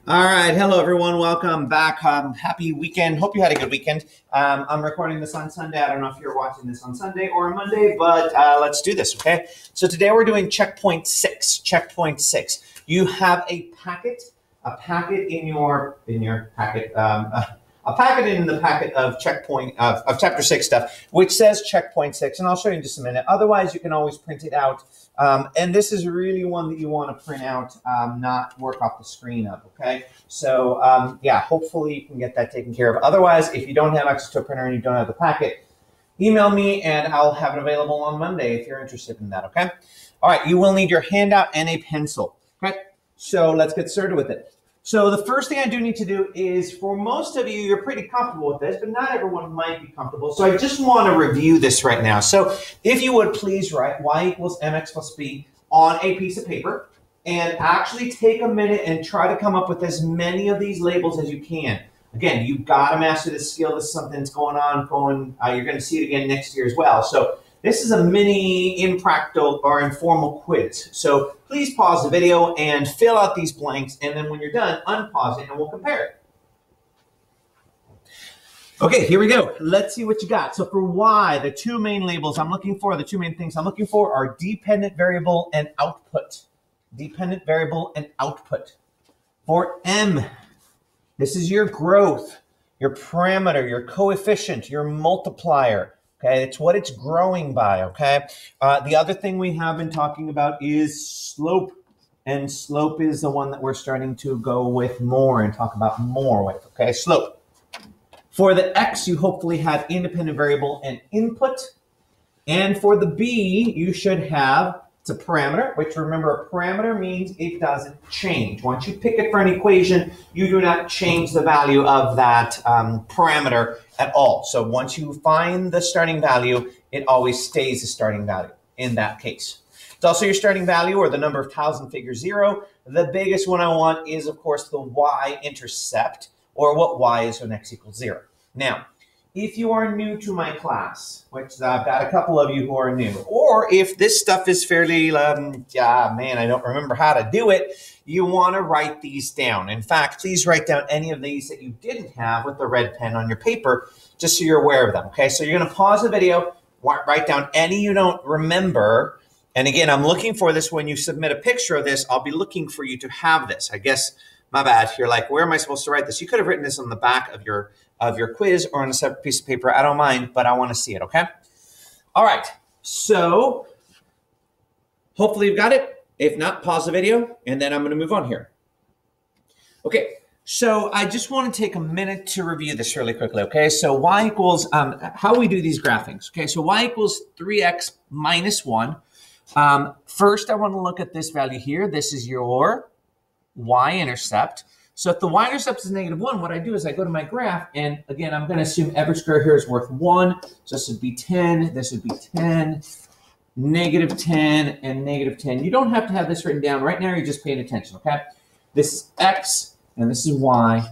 All right. Hello, everyone. Welcome back. Happy weekend. Hope you had a good weekend. I'm recording this on Sunday. I don't know if you're watching this on Sunday or Monday, but let's do this, okay? So today we're doing checkpoint 6. Checkpoint 6. You have a packet in your packet, a packet in the packet of checkpoint of chapter 6 stuff, which says checkpoint 6, and I'll show you in just a minute. Otherwise, you can always print it out. And this is really one that you want to print out, not work off the screen of, okay? So, yeah, hopefully you can get that taken care of. Otherwise, if you don't have access to a printer and you don't have the packet, email me and I'll have it available on Monday if you're interested in that, okay? All right, you will need your handout and a pencil, okay? So let's get started with it. So the first thing I do need to do is, for most of you, you're pretty comfortable with this, but not everyone might be comfortable. So I just want to review this right now. So if you would please write y equals mx plus b on a piece of paper and actually take a minute and try to come up with as many of these labels as you can. Again, you've got to master this skill. This is something that's going on, you're going to see it again next year as well. So this is a mini impractical or informal quiz. So please pause the video and fill out these blanks, and then when you're done, unpause it and we'll compare it. Okay, here we go. Let's see what you got. So for y, the two main labels I'm looking for, the two main things I'm looking for are dependent variable and output. Dependent variable and output. For m, this is your growth, your parameter, your coefficient, your multiplier. Okay, it's what it's growing by, okay? The other thing we have been talking about is slope, and slope is the one that we're starting to go with more and talk about more with, okay? Slope. For the x, you hopefully had independent variable and input, and for the b, you should have, it's a parameter, which remember a parameter means it doesn't change. Once you pick it for an equation, you do not change the value of that parameter at all. So once you find the starting value, it always stays the starting value in that case. It's also your starting value, or the number of tiles in figure 0. The biggest one I want is, of course, the y-intercept, or what y is when x equals 0. Now, if you are new to my class, which I've got a couple of you who are new, or if this stuff is fairly, yeah, man, I don't remember how to do it, you want to write these down. In fact, please write down any of these that you didn't have with the red pen on your paper, just so you're aware of them, okay? So you're going to pause the video, write down any you don't remember, and again, I'm looking for this when you submit a picture of this. I'll be looking for you to have this. I guess, my bad, you're like, where am I supposed to write this? You could have written this on the back of your quiz or on a separate piece of paper. I don't mind, but I want to see it, okay? All right, so hopefully you've got it. If not, pause the video, and then I'm going to move on here. Okay, so I just want to take a minute to review this really quickly, okay? So y equals, how we do these graphings, okay? So y equals 3x minus 1. First, I want to look at this value here. This is your y-intercept. So if the y-intercept is -1, what I do is I go to my graph, and again, I'm going to assume every square here is worth 1. So this would be 10, this would be 10, -10, and -10. You don't have to have this written down. Right now, you're just paying attention, okay? This is x, and this is y.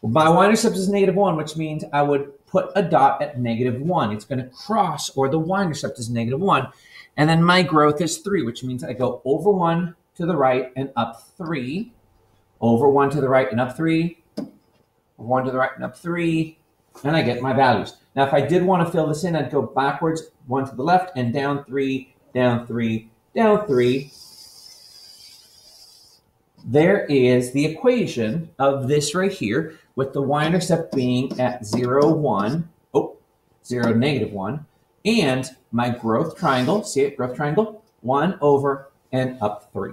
Well, my y-intercept is -1, which means I would put a dot at -1. It's going to cross, or the y-intercept is -1. And then my growth is 3, which means I go over 1 to the right and up 3. Over 1 to the right and up 3, over 1 to the right and up 3, and I get my values. Now, if I did want to fill this in, I'd go backwards, 1 to the left, and down 3, down 3, down 3. There is the equation of this right here, with the y-intercept being at 0, 1, 0, -1, and my growth triangle, see it, growth triangle, 1 over and up 3.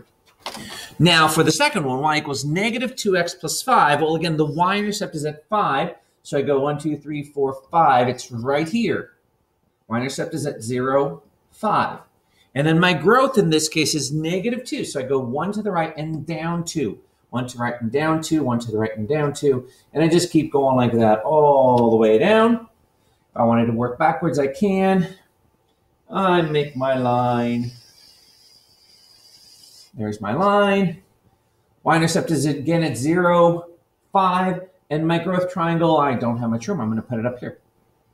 Now, for the second one, y equals -2x plus 5. Well, again, the y-intercept is at 5. So I go 1, 2, 3, 4, 5. It's right here. Y-intercept is at 0, 5. And then my growth in this case is -2. So I go 1 to the right and down 2. 1 to the right and down 2. 1 to the right and down 2. And I just keep going like that all the way down. If I wanted to work backwards, I can. I make my line. There's my line. Y-intercept is again at 0, 5. And my growth triangle, I don't have much room. I'm going to put it up here.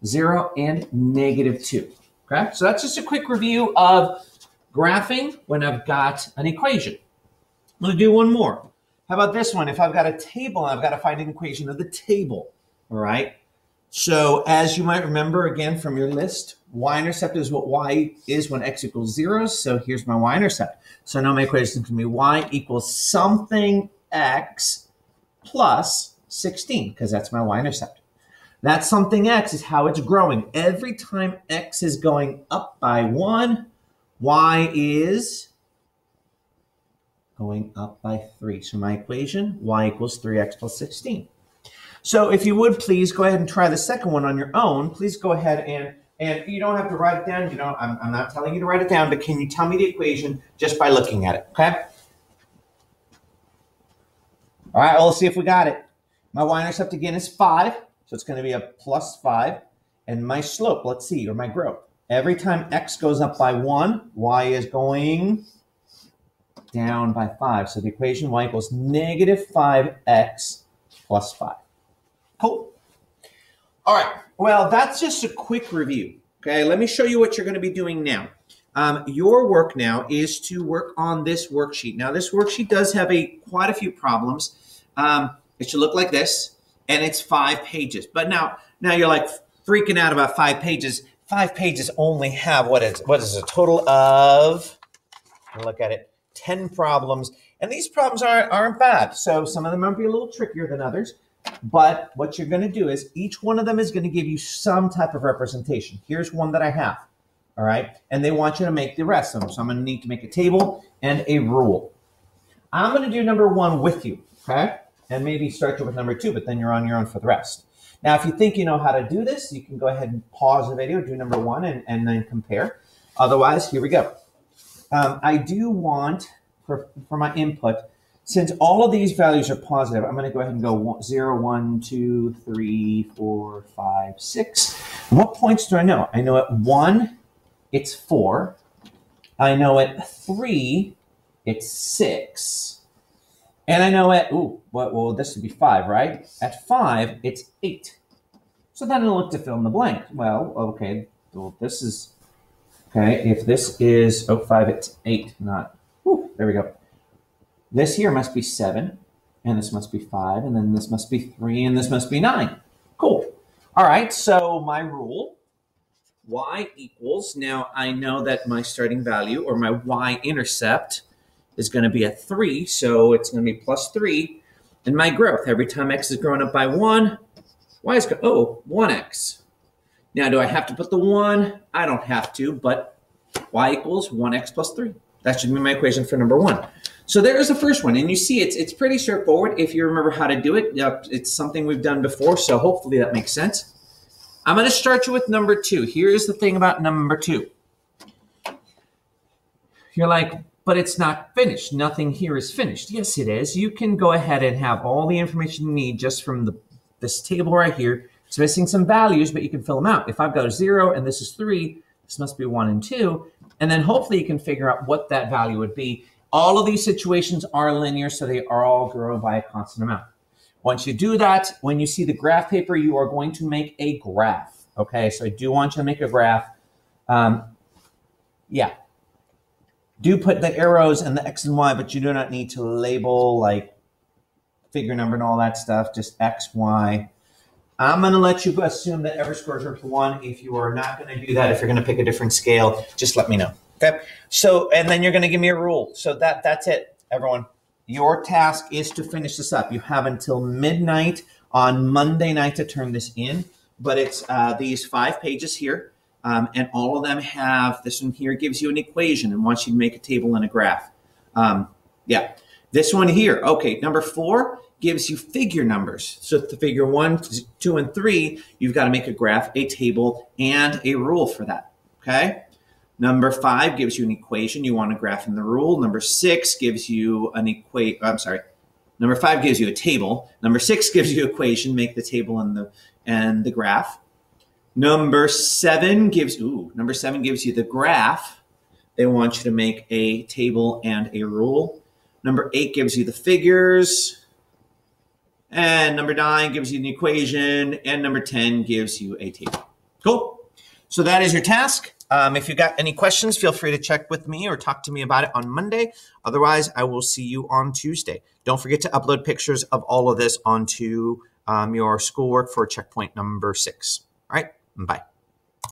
0 and -2. Okay, so that's just a quick review of graphing when I've got an equation. I'm going to do one more. How about this one? If I've got a table, I've got to find an equation of the table, all right? So as you might remember, again, from your list, y-intercept is what y is when x equals 0. So here's my y-intercept. So now my equation can be y equals something x plus 16, because that's my y-intercept. That something x is how it's growing. Every time x is going up by 1, y is going up by 3. So my equation, y equals 3x plus 16. So if you would please go ahead and try the second one on your own. Please go ahead and you don't have to write it down. You know, I'm not telling you to write it down, but can you tell me the equation just by looking at it, okay? All right, well, let's see if we got it. My y-intercept again is 5, so it's going to be a plus 5. And my slope, let's see, or my growth. Every time x goes up by 1, y is going down by 5. So the equation y equals negative 5x plus 5. Cool. All right. Well, that's just a quick review. Okay. Let me show you what you're going to be doing now. Your work now is to work on this worksheet. Now, this worksheet does have quite a few problems. It should look like this, and it's 5 pages. But now you're like freaking out about 5 pages. 5 pages only have what is a total of? Look at it, 10 problems, and these problems aren't bad. So some of them might be a little trickier than others. But what you're going to do is each one of them is going to give you some type of representation. Here's one that I have, all right? And they want you to make the rest of them. So I'm going to need to make a table and a rule. I'm going to do number 1 with you, okay? And maybe start you with number 2, but then you're on your own for the rest. Now, if you think you know how to do this, you can go ahead and pause the video, do number 1, and then compare. Otherwise, here we go. I do want, for my input, since all of these values are positive, I'm going to go ahead and go 0, 1, 2, 3, 4, 5, 6. And what points do I know? I know at 1, it's 4. I know at 3, it's 6. And I know at, well, this would be 5, right? At 5, it's 8. So then I'll look to fill in the blank. Well, okay, well, this is, okay, if this is, 5, it's 8, not, there we go. This here must be 7, and this must be 5, and then this must be 3, and this must be 9. Cool. All right, so my rule, y equals, now I know that my starting value, or my y-intercept, is going to be at 3, so it's going to be plus 3. And my growth, every time x is growing up by 1, y is going, 1x. Now, do I have to put the 1? I don't have to, but y equals 1x plus 3. That should be my equation for number 1. So there's the first one, and you see it's pretty straightforward if you remember how to do it. It's something we've done before, so hopefully that makes sense. I'm going to start you with number 2. Here's the thing about number 2. You're like, but it's not finished. Nothing here is finished. Yes, it is. You can go ahead and have all the information you need just from this table right here. It's missing some values, but you can fill them out. If I've got a 0 and this is 3, this must be 1 and 2. And then hopefully you can figure out what that value would be. All of these situations are linear, so they are all grown by a constant amount. Once you do that, when you see the graph paper, you are going to make a graph. Okay, so I do want you to make a graph. Yeah. Do put the arrows and the X and Y, but you do not need to label like figure number and all that stuff, just X, Y. I'm going to let you assume that every score is 1. If you are not going to do that, if you're going to pick a different scale, just let me know. Okay. So, and then you're going to give me a rule. So that's it, everyone. Your task is to finish this up. You have until midnight on Monday night to turn this in, but it's these 5 pages here. And all of them have, this one here gives you an equation and wants you to make a table and a graph. Yeah. This one here, okay, number 4 gives you figure numbers. So the figure 1, 2, and 3, you've got to make a graph, a table, and a rule for that, okay? Number 5 gives you an equation. You want a graph and the rule. Number 6 gives you an Number 5 gives you a table. Number 6 gives you an equation, make the table and the graph. Number 7 gives you the graph. They want you to make a table and a rule. Number 8 gives you the figures. And number 9 gives you an equation. And number 10 gives you a table. Cool. So that is your task. If you got any questions, feel free to check with me or talk to me about it on Monday. Otherwise, I will see you on Tuesday. Don't forget to upload pictures of all of this onto your schoolwork for checkpoint number 6. All right, bye.